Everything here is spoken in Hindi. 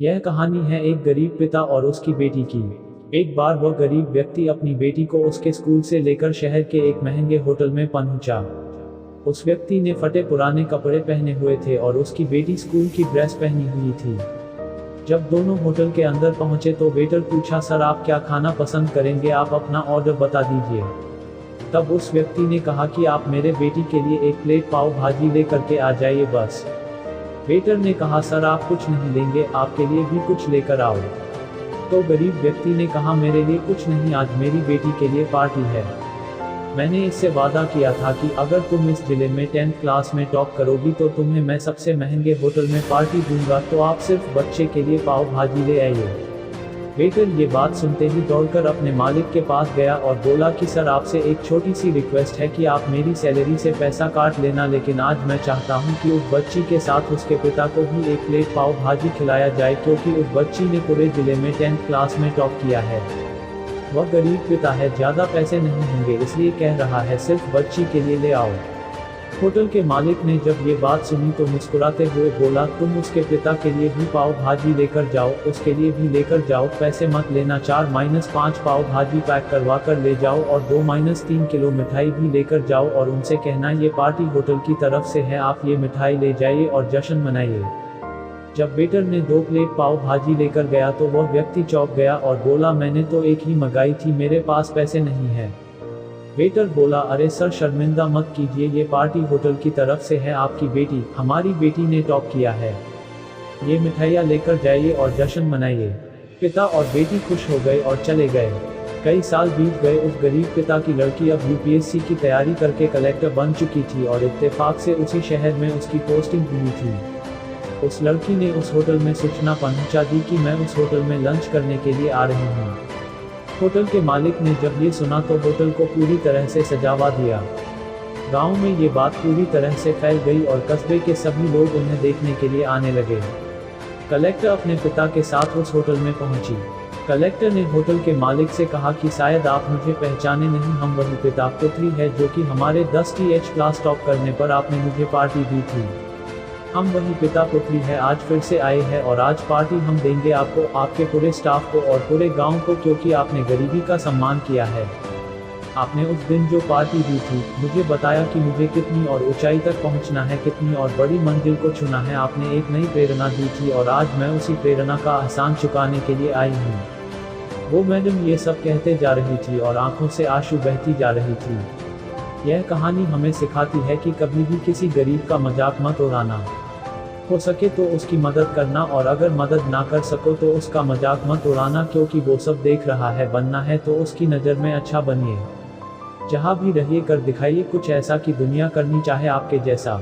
यह कहानी है एक गरीब पिता और उसकी बेटी की। एक बार वह गरीब व्यक्ति अपनी बेटी को उसके स्कूल से लेकर शहर के एक महंगे होटल में पहुंचा। उस व्यक्ति ने फटे पुराने कपड़े पहने हुए थे और उसकी बेटी स्कूल की ड्रेस पहनी हुई थी। जब दोनों होटल के अंदर पहुंचे तो वेटर पूछा, सर आप क्या खाना पसंद करेंगे, आप अपना ऑर्डर बता दीजिए। तब उस व्यक्ति ने कहा कि आप मेरे बेटी के लिए एक प्लेट पाव भाजी ले करके आ जाइए बस। वेटर ने कहा, सर आप कुछ नहीं लेंगे, आपके लिए भी कुछ लेकर आओ। तो गरीब व्यक्ति ने कहा, मेरे लिए कुछ नहीं, आज मेरी बेटी के लिए पार्टी है। मैंने इससे वादा किया था कि अगर तुम इस जिले में 10th क्लास में टॉप करोगी तो तुम्हें मैं सबसे महंगे होटल में पार्टी दूंगा, तो आप सिर्फ बच्चे के लिए पाव भाजी ले आइए। वेटर ये बात सुनते ही दौड़कर अपने मालिक के पास गया और बोला कि सर आपसे एक छोटी सी रिक्वेस्ट है कि आप मेरी सैलरी से पैसा काट लेना, लेकिन आज मैं चाहता हूं कि उस बच्ची के साथ उसके पिता को भी एक प्लेट पाव भाजी खिलाया जाए, क्योंकि उस बच्ची ने पूरे जिले में 10th क्लास में टॉप किया है। वह गरीब पिता है, ज्यादा पैसे नहीं होंगे, इसलिए कह रहा है सिर्फ बच्ची के लिए ले आओ। होटल के मालिक ने जब ये बात सुनी तो मुस्कुराते हुए बोला, तुम उसके पिता के लिए भी पाव भाजी लेकर जाओ, उसके लिए भी लेकर जाओ, पैसे मत लेना, 4-5 पाव भाजी पैक करवा कर ले जाओ और 2-3 किलो मिठाई भी लेकर जाओ और उनसे कहना ये पार्टी होटल की तरफ से है, आप ये मिठाई ले जाइए और जश्न मनाइए। जब वेटर ने 2 प्लेट पाव भाजी लेकर गया तो वह व्यक्ति चौंक गया और बोला, मैंने तो एक ही मंगाई थी, मेरे पास पैसे नहीं है। वेटर बोला, अरे सर शर्मिंदा मत कीजिए, ये पार्टी होटल की तरफ से है, आपकी बेटी, हमारी बेटी ने टॉप किया है, ये मिठाइयाँ लेकर जाइए और जश्न मनाइए। पिता और बेटी खुश हो गए और चले गए। कई साल बीत गए। उस गरीब पिता की लड़की अब यूपीएससी की तैयारी करके कलेक्टर बन चुकी थी और इत्तेफाक से उसी शहर में उसकी पोस्टिंग हुई थी। उस लड़की ने उस होटल में सूचना पहुंचा दी कि मैं उस होटल में लंच करने के लिए आ रही हूँ। होटल के मालिक ने जब ये सुना तो होटल को पूरी तरह से सजावा दिया। गांव में ये बात पूरी तरह से फैल गई और कस्बे के सभी लोग उन्हें देखने के लिए आने लगे। कलेक्टर अपने पिता के साथ उस होटल में पहुंची। कलेक्टर ने होटल के मालिक से कहा कि शायद आप मुझे पहचाने नहीं, हम वही पिता पुत्री है जो कि हमारे 10th क्लास टॉप करने पर आपने मुझे पार्टी दी थी। हम वही पिता पुत्री है, आज फिर से आए हैं और आज पार्टी हम देंगे आपको, आपके पूरे स्टाफ को और पूरे गांव को, क्योंकि आपने गरीबी का सम्मान किया है। आपने उस दिन जो पार्टी दी थी, मुझे बताया कि मुझे कितनी और ऊंचाई तक पहुंचना है, कितनी और बड़ी मंजिल को छूना है। आपने एक नई प्रेरणा दी थी और आज मैं उसी प्रेरणा का एहसान चुकाने के लिए आई हूँ। वो मैडम ये सब कहते जा रही थी और आंखों से आंसू बहती जा रही थी। यह कहानी हमें सिखाती है कि कभी भी किसी गरीब का मजाक मत उड़ाना। हो सके तो उसकी मदद करना, और अगर मदद ना कर सको तो उसका मजाक मत उड़ाना, क्योंकि वो सब देख रहा है। बनना है तो उसकी नज़र में अच्छा बनिए। जहाँ भी रहिए कर दिखाइए कुछ ऐसा कि दुनिया करनी चाहे आपके जैसा।